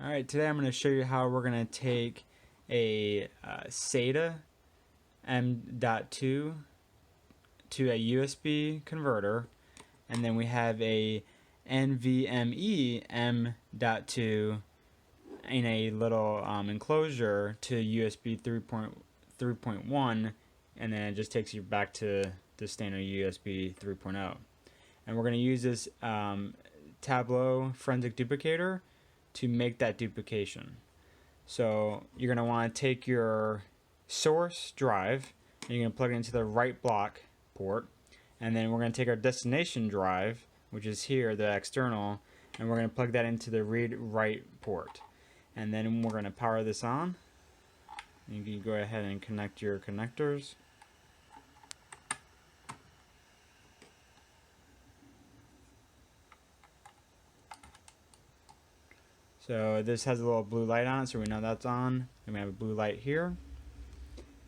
Alright, today I'm going to show you how we're going to take a SATA M.2 to a USB converter, and then we have a NVMe M.2 in a little enclosure to USB 3.1, and then it just takes you back to the standard USB 3.0. And we're going to use this tableau forensic duplicator to make that duplication. So you're going to want to take your source drive and you're going to plug it into the right block port, and then we're going to take our destination drive, which is here, the external, and we're going to plug that into the read write port, and then we're going to power this on. You can go ahead and connect your connectors. So this has a little blue light on it, so we know that's on. And we have a blue light here.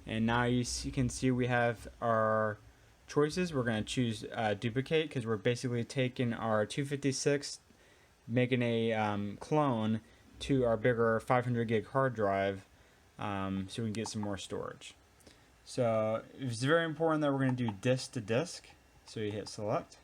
And now you can see we have our choices. We're going to choose duplicate because we're basically taking our 256, making a clone to our bigger 500 gig hard drive, so we can get some more storage. So it's very important that we're going to do disk to disk. So you hit select.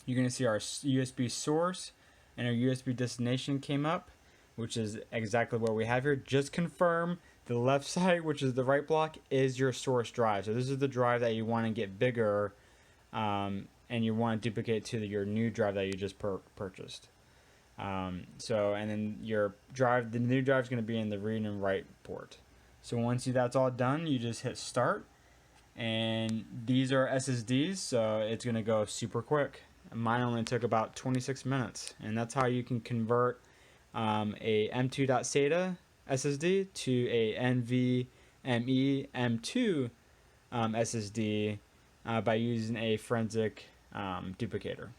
You're going to see our USB source and our USB destination came up, which is exactly what we have here. Just confirm the left side, which is the right block, is your source drive. So this is the drive that you want to get bigger, and you want to duplicate to your new drive that you just purchased. And then your drive, the new drive is going to be in the read and write port. So once that's all done, you just hit start, and these are SSDs, so it's going to go super quick. Mine only took about 26 minutes, and that's how you can convert a M.2 SATA SSD to a NVMe M.2 SSD by using a forensic duplicator.